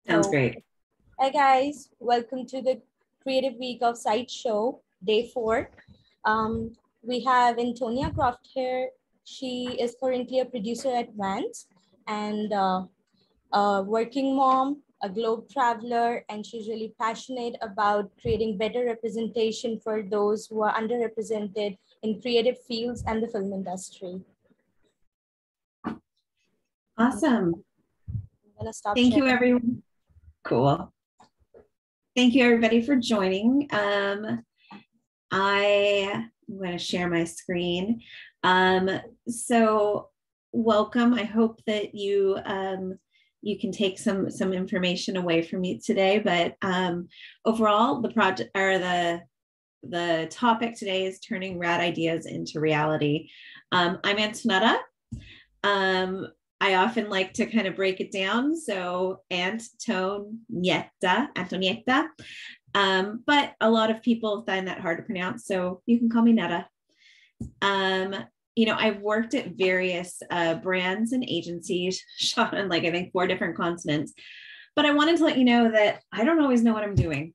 Sounds So, great. hi guys, welcome to the Creative Week of Sideshow, day 4. We have Antonietta Croft here. She is currently a producer at Vans and a working mom, a globe traveler, and she's really passionate about creating better representation for those who are underrepresented in creative fields and the film industry. Awesome. I'm gonna stop Thank you, sharing. everyone. Cool. Thank you, everybody, for joining. I'm going to share my screen. So welcome. I hope that you can take some information away from me today. But overall, the project or the topic today is turning rad ideas into reality. I'm Antonietta. I often like to kind of break it down. So Antonietta. But a lot of people find that hard to pronounce. So you can call me Netta. I've worked at various brands and agencies, shot on I think 4 different continents. But I wanted to let you know that I don't always know what I'm doing.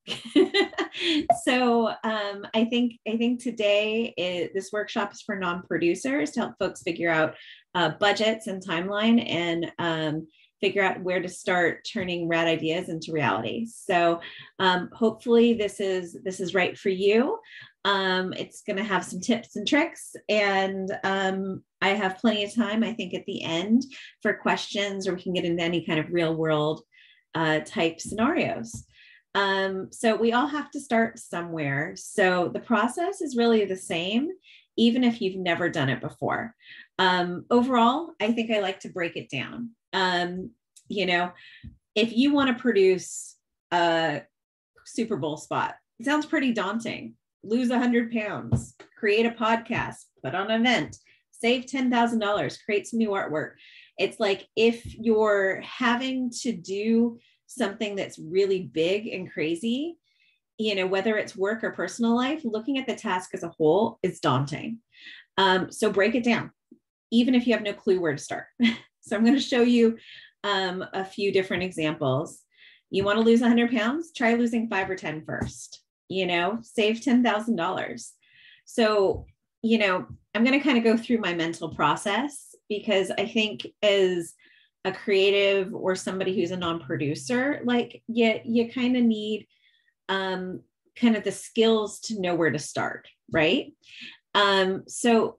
So I think today this workshop is for non-producers to help folks figure out budgets and timeline and figure out where to start turning rad ideas into reality. So hopefully this is right for you. It's going to have some tips and tricks, and I have plenty of time, I think, at the end for questions, or we can get into any kind of real world type scenarios. So we all have to start somewhere. So the process is really the same, even if you've never done it before. Overall, I think I like to break it down. If you want to produce a Super Bowl spot, it sounds pretty daunting. Lose 100 pounds, create a podcast, put on an event, save $10,000, create some new artwork. It's like if you're having to do something that's really big and crazy, whether it's work or personal life, looking at the task as a whole is daunting. So break it down, even if you have no clue where to start. So I'm going to show you a few different examples. You want to lose 100 pounds? Try losing 5 or 10 first. Save $10,000. So, I'm going to kind of go through my mental process, because I think as a creative or somebody who's a non-producer, you kind of need kind of the skills to know where to start, right? So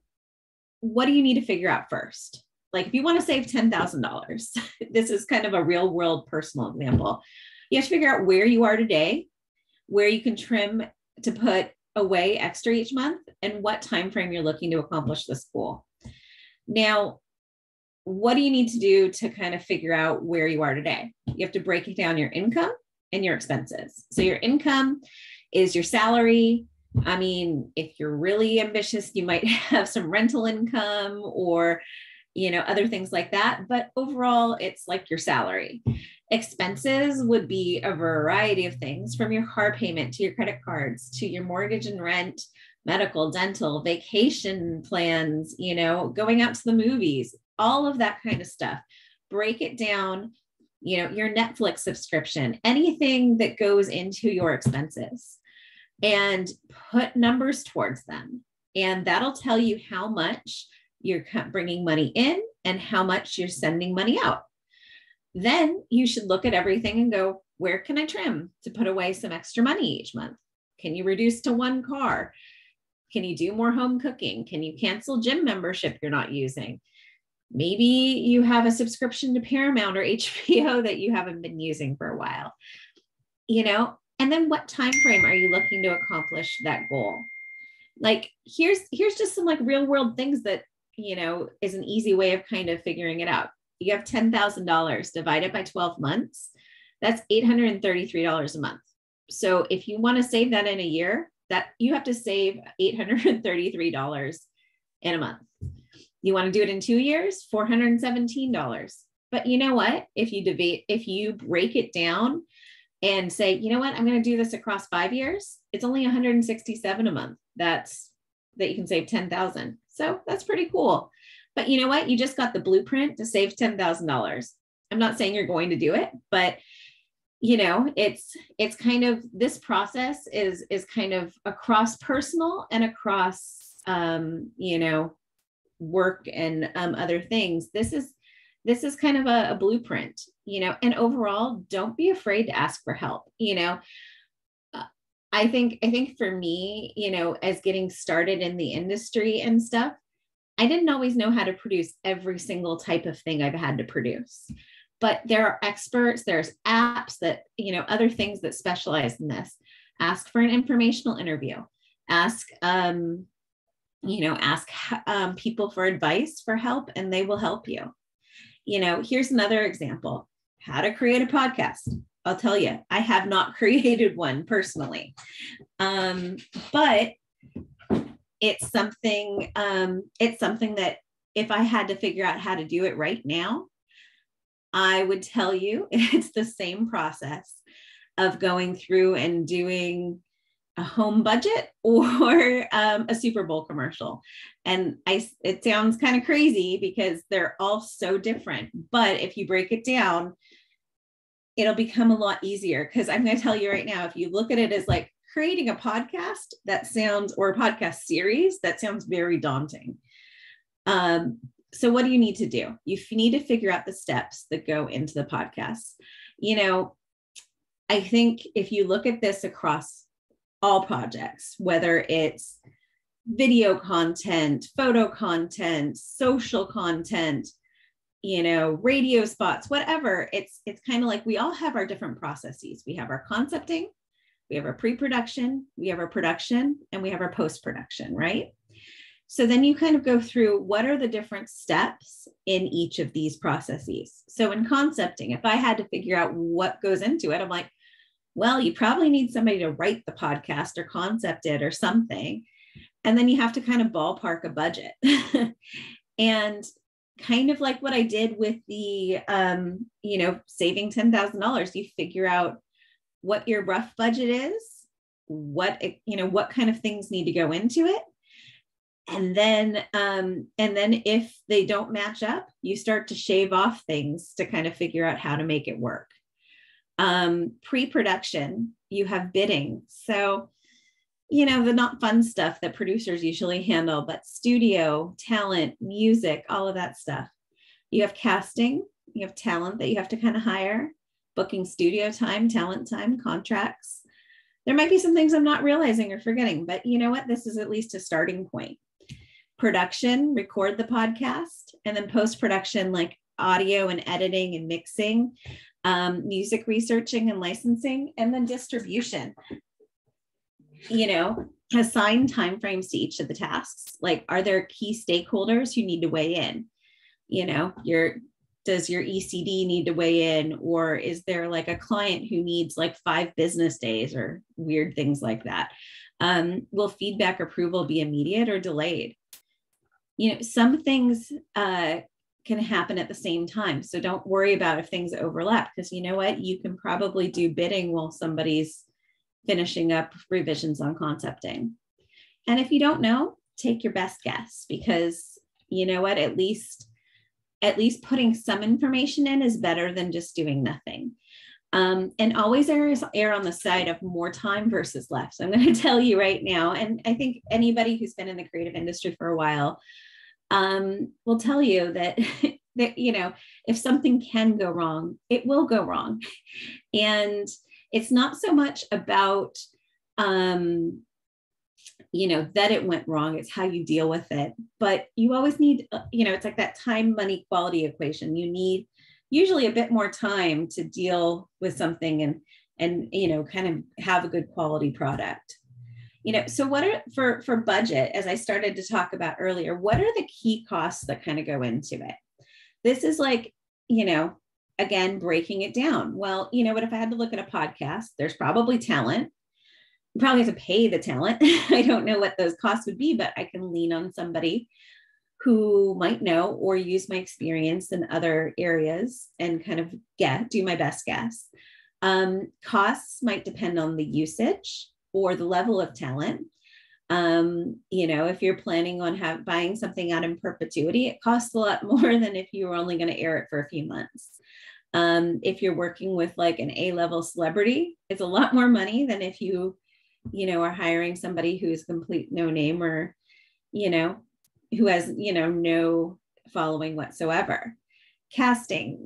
what do you need to figure out first? If you want to save $10,000, this is kind of a real world personal example. You have to figure out where you are today, where you can trim to put away extra each month, and what time frame you're looking to accomplish this goal. Now, what do you need to do to kind of figure out where you are today? You have to break down your income and your expenses. So your income is your salary. I mean, if you're really ambitious, you might have some rental income or other things like that. But overall, it's like your salary. Expenses would be a variety of things, from your car payment to your credit cards to your mortgage and rent, medical, dental, vacation plans, going out to the movies, all of that kind of stuff. Break it down, your Netflix subscription, anything that goes into your expenses, and put numbers towards them. And that'll tell you how much you're bringing money in and how much you're sending money out. Then you should look at everything and go, where can I trim to put away some extra money each month? Can you reduce to 1 car? Can you do more home cooking? Can you cancel gym membership you're not using? Maybe you have a subscription to Paramount or HBO that you haven't been using for a while. And then what time frame are you looking to accomplish that goal? Here's just some real world things that is an easy way of kind of figuring it out. You have $10,000 divided by 12 months. That's $833 a month. So if you want to save that in a year, that you have to save $833 in a month. You want to do it in 2 years, $417. But you know what? If you break it down and say, you know what, I'm going to do this across 5 years, it's only $167 a month. That you can save $10,000. So that's pretty cool. But you know what? You just got the blueprint to save $10,000. I'm not saying you're going to do it, but it's kind of, this process is kind of across personal and across, work and other things. This is kind of a blueprint, and overall, don't be afraid to ask for help. I think for me, as getting started in the industry and stuff, I didn't always know how to produce every single type of thing I've had to produce. But there are experts, there's apps that, other things that specialize in this. Ask for an informational interview. Ask people for advice, for help, and they will help you. Here's another example: how to create a podcast. I'll tell you, I have not created one personally, but it's something that if I had to figure out how to do it right now, I would tell you it's the same process of going through and doing a home budget or a Super Bowl commercial. And it sounds kind of crazy because they're all so different, but if you break it down, it'll become a lot easier. Because I'm going to tell you right now, if you look at it as like creating a podcast, or a podcast series, that sounds very daunting. So what do you need to do? You need to figure out the steps that go into the podcast. I think if you look at this across all projects, whether it's video content, photo content, social content, radio spots, whatever, it's kind of like we all have our different processes. We have our concepting, we have our pre-production, we have our production, and we have our post-production, right? So then you kind of go through what are the different steps in each of these processes. So in concepting, if I had to figure out what goes into it, I'm like, well, you probably need somebody to write the podcast or concept it or something. And then you have to kind of ballpark a budget. And kind of like what I did with the, saving $10,000, you figure out what your rough budget is, what kind of things need to go into it. And then if they don't match up, you start to shave off things to kind of figure out how to make it work. Pre-production, you have bidding. So, the not fun stuff that producers usually handle, but studio, talent, music, all of that stuff. You have casting, you have talent that you have to kind of hire, booking studio time, talent time, contracts. There might be some things I'm not realizing or forgetting, but you know what? This is at least a starting point. Production, record the podcast, and then post-production, like audio and editing and mixing, music researching and licensing, and then distribution. Assign timeframes to each of the tasks. Like, are there key stakeholders who need to weigh in? Does your ECD need to weigh in, or is there like a client who needs like 5 business days or weird things like that? Will feedback approval be immediate or delayed? Some things can happen at the same time. So don't worry about if things overlap, because you know what? You can probably do bidding while somebody's finishing up revisions on concepting. And if you don't know, take your best guess, because you know what? At least putting some information in is better than just doing nothing. And always err on the side of more time versus less. So I'm going to tell you right now, and I think anybody who's been in the creative industry for a while will tell you that if something can go wrong, it will go wrong. And it's not so much about that it went wrong, it's how you deal with it. But you always need, it's like that time, money, quality equation. You need usually a bit more time to deal with something and kind of have a good quality product. So what are, for budget, as I started to talk about earlier, what are the key costs that kind of go into it? This is like, again, breaking it down. Well, what if I had to look at a podcast, there's probably talent. You probably have to pay the talent. I don't know what those costs would be, but I can lean on somebody who might know or use my experience in other areas and kind of do my best guess. Costs might depend on the usage or the level of talent. If you're planning on buying something out in perpetuity, it costs a lot more than if you were only going to air it for a few months. If you're working with like an A-level celebrity, it's a lot more money than if you are hiring somebody who's complete no name, or, who has, no following whatsoever. Casting,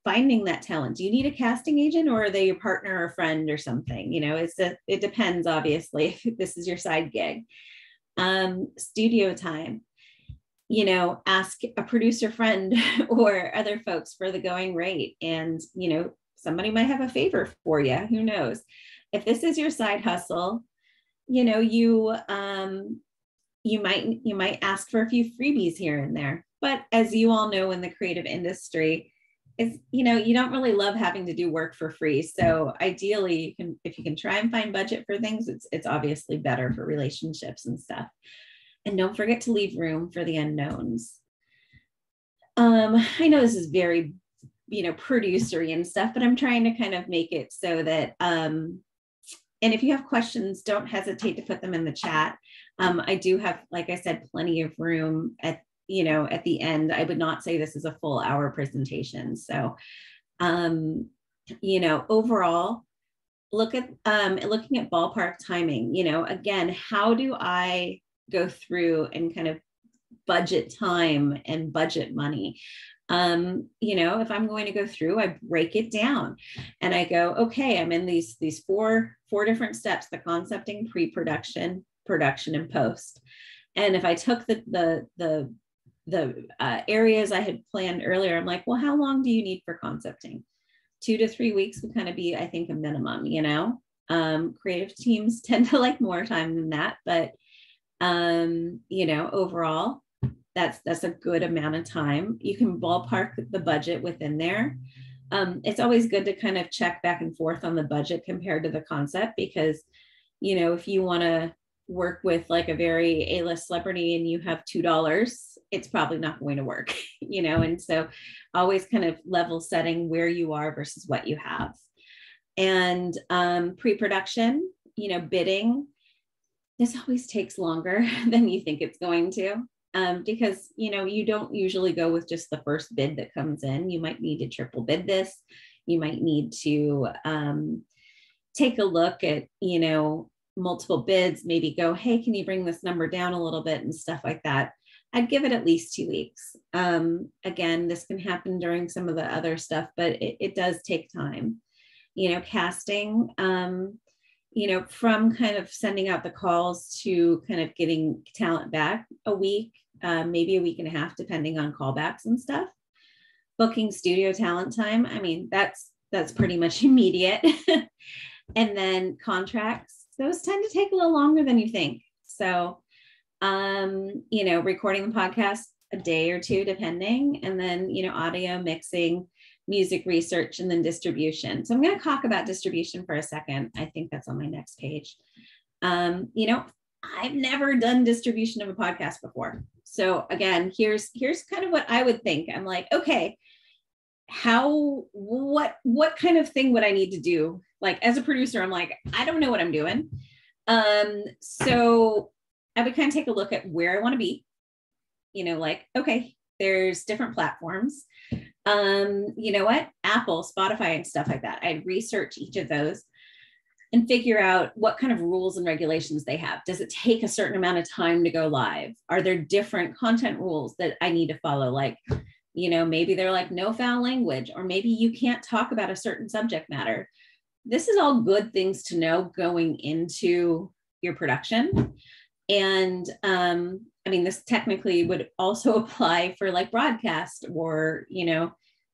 finding that talent. Do you need a casting agent, or are they your partner or friend or something? It depends, obviously, if this is your side gig. Studio time, ask a producer friend or other folks for the going rate. And, somebody might have a favor for you. Who knows? If this is your side hustle, you might ask for a few freebies here and there. But as you all know, in the creative industry, it's, you don't really love having to do work for free. So ideally, if you can try and find budget for things, it's obviously better for relationships and stuff. And don't forget to leave room for the unknowns. I know this is very, producery and stuff, but I'm trying to kind of make it so that, and if you have questions, don't hesitate to put them in the chat. I do have, like I said, plenty of room at the end. I would not say this is a full hour presentation. So, overall, looking at ballpark timing, again, how do I go through and kind of budget time and budget money? If I'm going to go through, I break it down and I go, okay, I'm in these four different steps: the concepting, pre-production, production, and post. And if I took the areas I had planned earlier, I'm like, well, how long do you need for concepting? 2 to 3 weeks would kind of be, I think, a minimum. Creative teams tend to like more time than that, but overall, that's a good amount of time. You can ballpark the budget within there. It's always good to kind of check back and forth on the budget compared to the concept, because, if you want to work with like a very A-list celebrity and you have $2, it's probably not going to work, and so always kind of level setting where you are versus what you have. And pre-production, bidding, this always takes longer than you think it's going to. Because, you don't usually go with just the first bid that comes in. You might need to triple bid this. You might need to take a look at, multiple bids, maybe go, hey, can you bring this number down a little bit and stuff like that. I'd give it at least 2 weeks. Again, this can happen during some of the other stuff, but it does take time. Casting, from kind of sending out the calls to kind of getting talent back, a week, maybe a week and a half, depending on callbacks and stuff. Booking studio talent time, I mean, that's pretty much immediate. And then contracts, those tend to take a little longer than you think. So, recording the podcast, a day or two, depending. And then, audio mixing, music research, and then distribution. So I'm going to talk about distribution for a second. I think that's on my next page. I've never done distribution of a podcast before. So again, here's kind of what I would think. I'm like, okay, what kind of thing would I need to do? Like, as a producer, I'm like, I don't know what I'm doing. So I would kind of take a look at where I want to be, okay, there's different platforms. Apple, Spotify, and stuff like that. I'd research each of those and figure out what kind of rules and regulations they have. Does it take a certain amount of time to go live? Are there different content rules that I need to follow? Like, maybe they're like no foul language, or maybe you can't talk about a certain subject matter. This is all good things to know going into your production. And this technically would also apply for like broadcast or,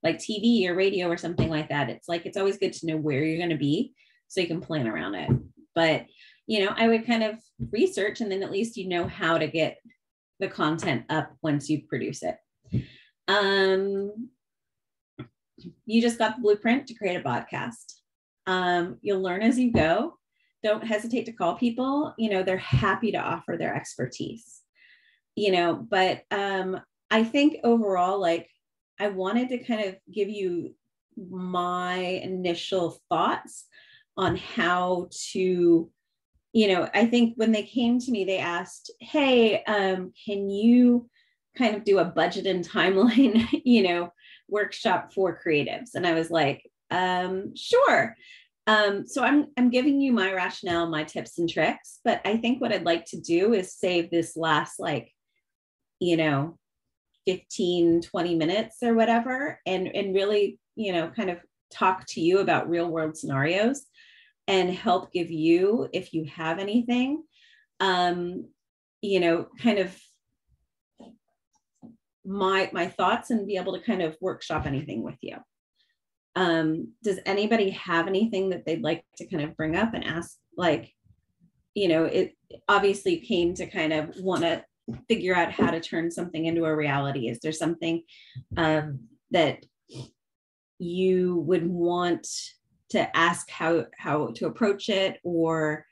like TV or radio or something like that. It's always good to know where you're going to be so you can plan around it. But, I would kind of research, and then at least how to get the content up once you produce it. You just got the blueprint to create a podcast. You'll learn as you go. Don't hesitate to call people. They're happy to offer their expertise. But I think overall, like, I wanted to kind of give you my initial thoughts on how to, I think when they came to me, they asked, hey, can you kind of do a budget and timeline, workshop for creatives. And I was like, sure. So I'm giving you my rationale, my tips and tricks, but I think what I'd like to do is save this last, like, 15, 20 minutes or whatever, and really, kind of talk to you about real world scenarios and help give you, if you have anything, kind of my thoughts, and be able to kind of workshop anything with you. Does anybody have anything that they'd like to kind of bring up and ask? Like, it obviously came to kind of want to figure out how to turn something into a reality. Is there something that you would want to ask how to approach it, or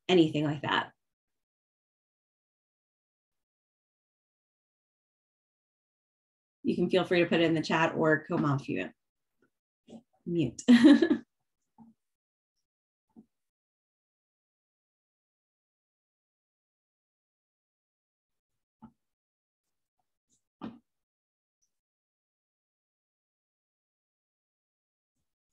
anything like that? You can feel free to put it in the chat or come off mute.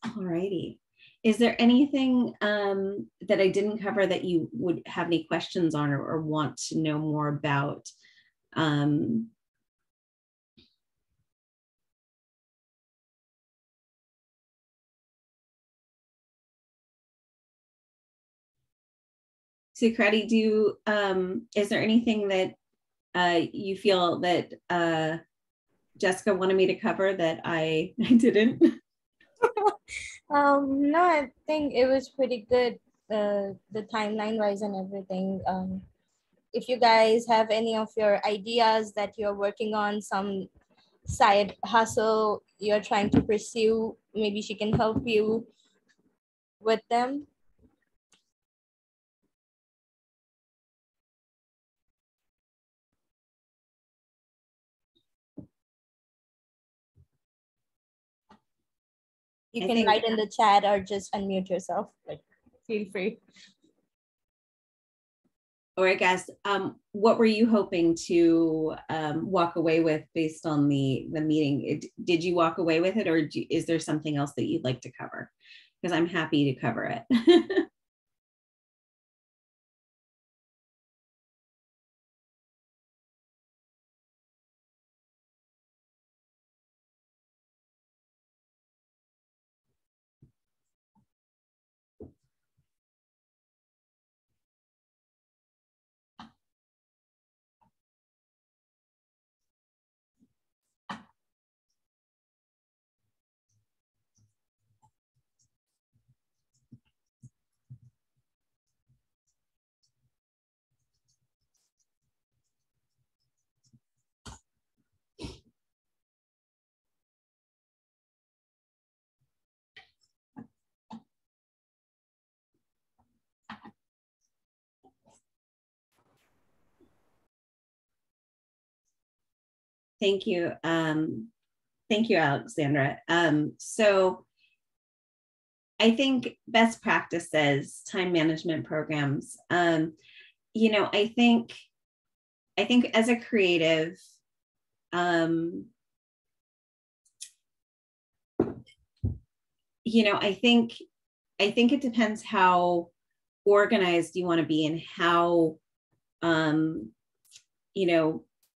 Alrighty. Is there anything that I didn't cover that you would have any questions on, or want to know more about? Sukriti, is there anything that you feel that Jessica wanted me to cover that I didn't? No, I think it was pretty good, the timeline wise and everything. If you guys have any of your ideas that you're working on, some side hustle you're trying to pursue, maybe she can help you with them. You can write in the chat or just unmute yourself. Like, feel free. Or I guess, what were you hoping to walk away with based on the meeting? Did you walk away with it, or is there something else that you'd like to cover? Because I'm happy to cover it. Thank you. Thank you, Alexandra. So I think best practices, time management programs. I think as a creative, I think it depends how organized you want to be, and how,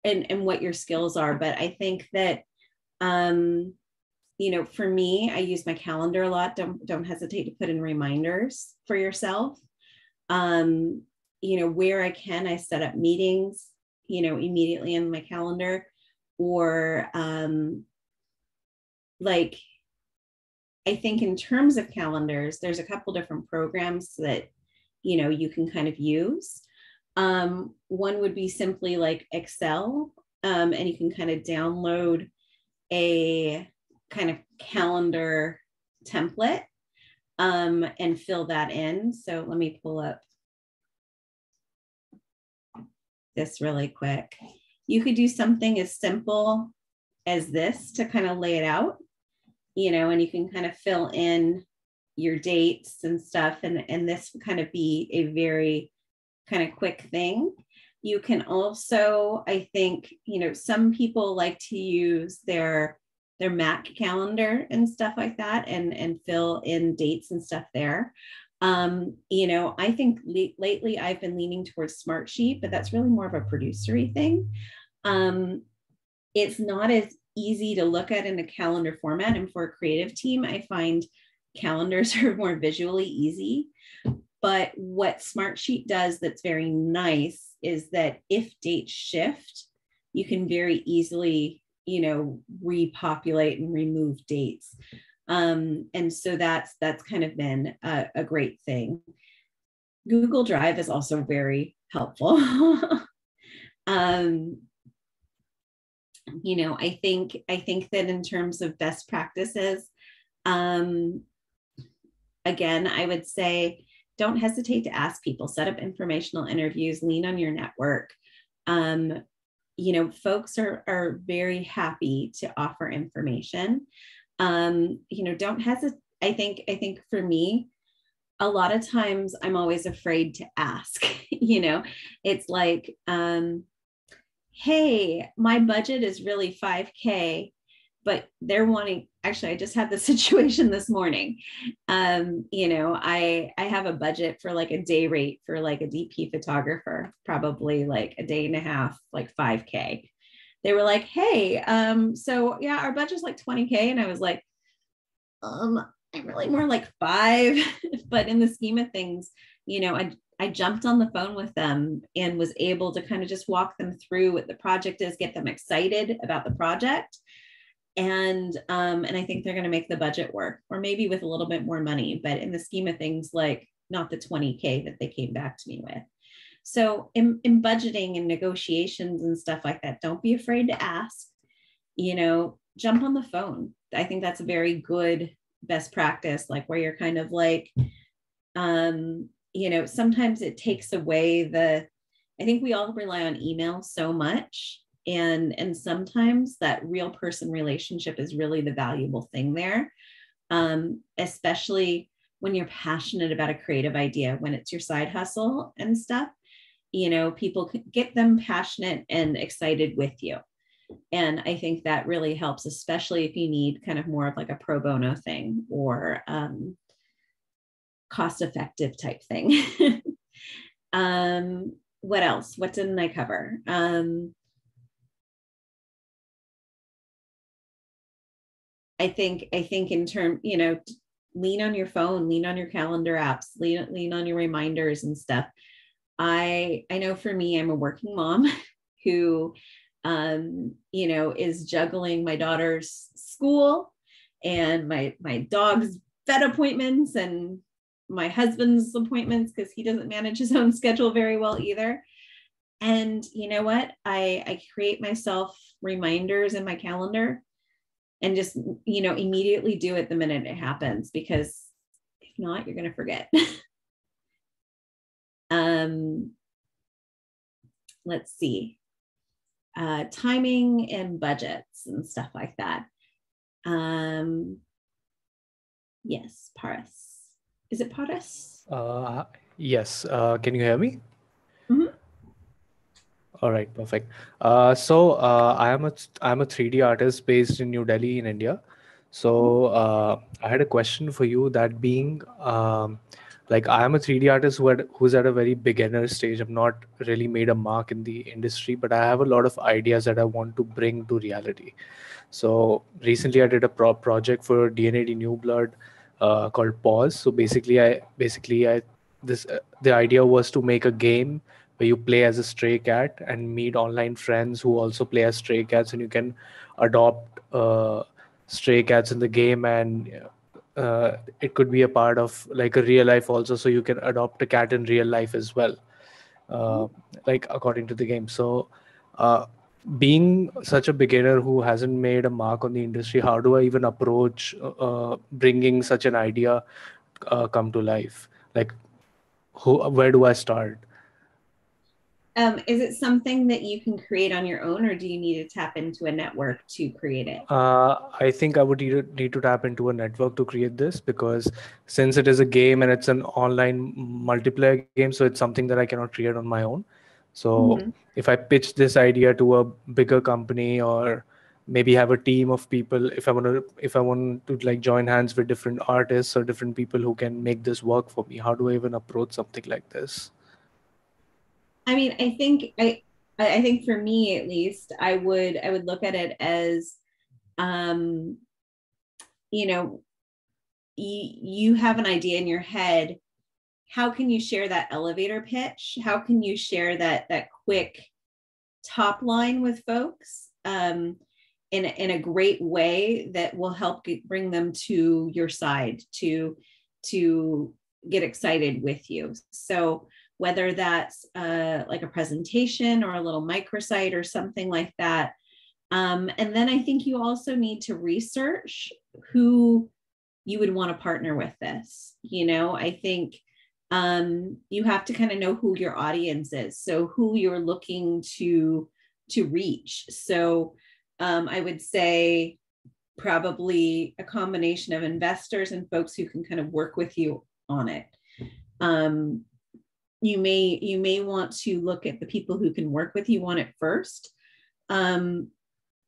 and what your skills are. But I think that, for me, I use my calendar a lot. Don't hesitate to put in reminders for yourself. Where I can, I set up meetings, immediately in my calendar, or like, I think in terms of calendars, there's a couple different programs that, you can kind of use. One would be simply like Excel, and you can kind of download a kind of calendar template, and fill that in. So let me pull up this really quick. You could do something as simple as this to kind of lay it out, and you can kind of fill in your dates and stuff. And this would kind of be a very kind of quick thing. You can also, I think, some people like to use their their Mac calendar and stuff like that, and fill in dates and stuff there. I think lately I've been leaning towards Smartsheet, but that's really more of a producery thing. It's not as easy to look at in a calendar format. And for a creative team, I find calendars are more visually easy. But what Smartsheet does that's very nice is that if dates shift, you can very easily, repopulate and remove dates. And so that's kind of been a great thing. Google Drive is also very helpful. I think that in terms of best practices, again, I would say don't hesitate to ask people, set up informational interviews, lean on your network. Folks are very happy to offer information. Don't hesitate. I think for me, a lot of times I'm always afraid to ask. It's like, hey, my budget is really $5,000, but they're wanting, actually, I just had this situation this morning. I have a budget for like a day rate for like a DP photographer, probably like a day and a half, like $5,000. They were like, hey, so yeah, our budget's like $20,000. And I was like, I'm really more like $5,000. But in the scheme of things, I jumped on the phone with them and was able to kind of just walk them through what the project is, get them excited about the project. And I think they're going to make the budget work, or maybe with a little bit more money, but in the scheme of things, like not the $20,000 that they came back to me with. So in budgeting and negotiations and stuff like that, don't be afraid to ask, jump on the phone. I think that's a very good best practice, like where you're kind of like, sometimes it takes away I think we all rely on email so much. And sometimes that real person relationship is really the valuable thing there, especially when you're passionate about a creative idea, when it's your side hustle and stuff, people get them passionate and excited with you. And I think that really helps, especially if you need kind of more of like a pro bono thing or cost-effective type thing. What else? What didn't I cover? I think in term, lean on your phone, lean on your calendar apps, lean on your reminders and stuff. I know for me, I'm a working mom who, is juggling my daughter's school and my dog's vet appointments and my husband's appointments, because he doesn't manage his own schedule very well either. And you know what? I create myself reminders in my calendar and just, immediately do it the minute it happens, because if not, you're going to forget. Let's see. Timing and budgets and stuff like that. Yes, Paris. Is it Paris? Yes. Can you hear me? Mm-hmm. All right, perfect. I'm a 3D artist based in New Delhi in India. So I had a question for you. That being, like I am a 3D artist who's at a very beginner stage. I've not really made a mark in the industry, but I have a lot of ideas that I want to bring to reality. So recently I did a project for DNA New Blood called Pause. So the idea was to make a game where you play as a stray cat and meet online friends who also play as stray cats, and you can adopt stray cats in the game, and it could be a part of like a real life also, so you can adopt a cat in real life as well, like according to the game. So being such a beginner who hasn't made a mark on the industry, how do I even approach bringing such an idea come to life? Like where do I start? Is it something that you can create on your own, or do you need to tap into a network to create it? I think I would need to tap into a network to create this, because since it is a game and it's an online multiplayer game, so it's something that I cannot create on my own. So if I pitch this idea to a bigger company or maybe have a team of people if I want to like join hands with different artists or different people who can make this work for me? How do I even approach something like this? I mean, I think for me at least, I would look at it as, you know, you have an idea in your head. How can you share that elevator pitch? How can you share that quick top line with folks in a great way that will help bring them to your side to get excited with you? So whether that's like a presentation or a little microsite or something like that. And then I think you also need to research who you would want to partner with this. You know, I think you have to kind of know who your audience is, so who you're looking to reach. So I would say probably a combination of investors and folks who can kind of work with you on it. You may want to look at the people who can work with you on it first, and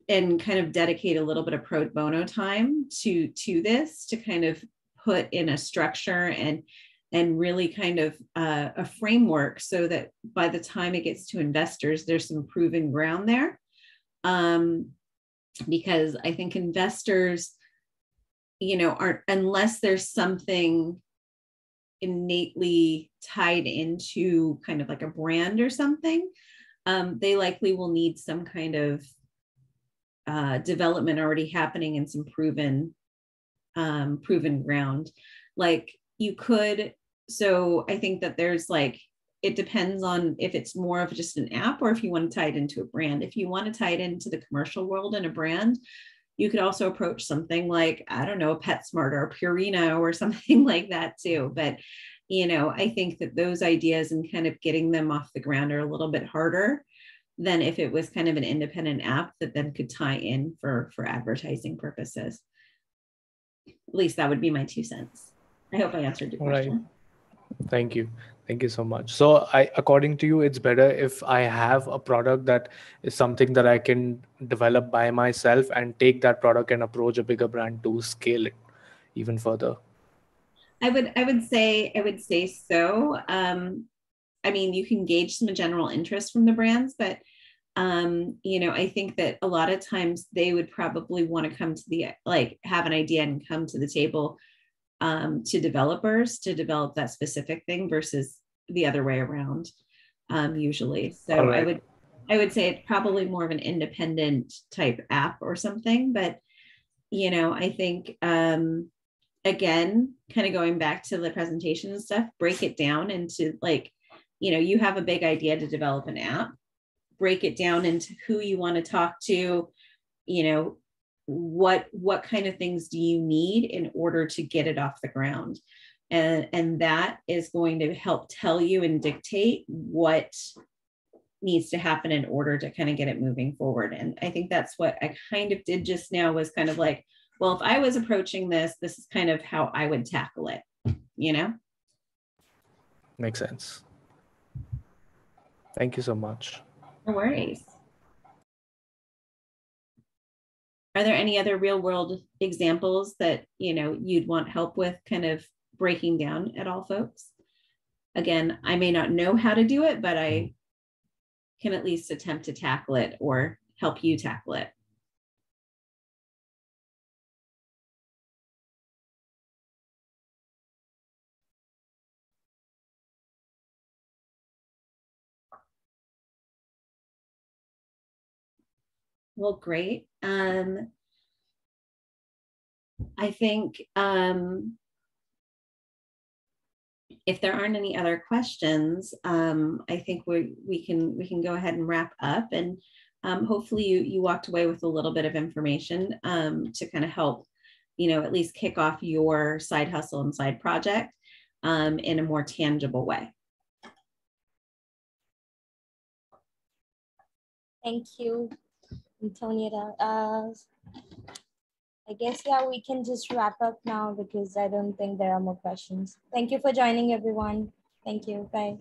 kind of dedicate a little bit of pro bono time to this, to kind of put in a structure and really kind of a framework, so that by the time it gets to investors, there's some proven ground there. Because I think investors, you know, aren't, unless there's something innately tied into kind of like a brand or something, they likely will need some kind of development already happening and some proven ground. Like you could, so I think that there's like, it depends on if it's more of just an app or if you want to tie it into a brand. If you want to tie it into the commercial world and a brand, you could also approach something like, I don't know, PetSmart or Purina or something like that too. But, you know, I think that those ideas and kind of getting them off the ground are a little bit harder than if it was kind of an independent app that then could tie in for advertising purposes. At least that would be my 2 cents. I hope I answered your question. Right. Thank you so much. So according to you, it's better if I have a product that is something that I can develop by myself and take that product and approach a bigger brand to scale it even further. I would say so. I mean, you can gauge some general interest from the brands, but you know, I think that a lot of times they would probably want to come to the, like, have an idea and come to the table to developers to develop that specific thing versus the other way around, usually. So right. I would say it's probably more of an independent type app or something, but you know, I think again, kind of going back to the presentation and stuff, break it down into, like, you know, you have a big idea to develop an app, break it down into who you want to talk to, you know, what kind of things do you need in order to get it off the ground, and that is going to help tell you and dictate what needs to happen in order to kind of get it moving forward. And I think that's what I kind of did just now, was kind of like, well, if I was approaching this is kind of how I would tackle it, you know? Makes sense. Thank you so much. No worries. Are there any other real world examples that, you know, you'd want help with kind of breaking down at all, folks? Again, I may not know how to do it, but I can at least attempt to tackle it or help you tackle it. Well, great. I think if there aren't any other questions, I think we can go ahead and wrap up, and hopefully you walked away with a little bit of information to kind of help, you know, at least kick off your side hustle and side project in a more tangible way. Thank you, Antonietta. I guess, yeah, we can just wrap up now because I don't think there are more questions. Thank you for joining, everyone. Thank you. Bye.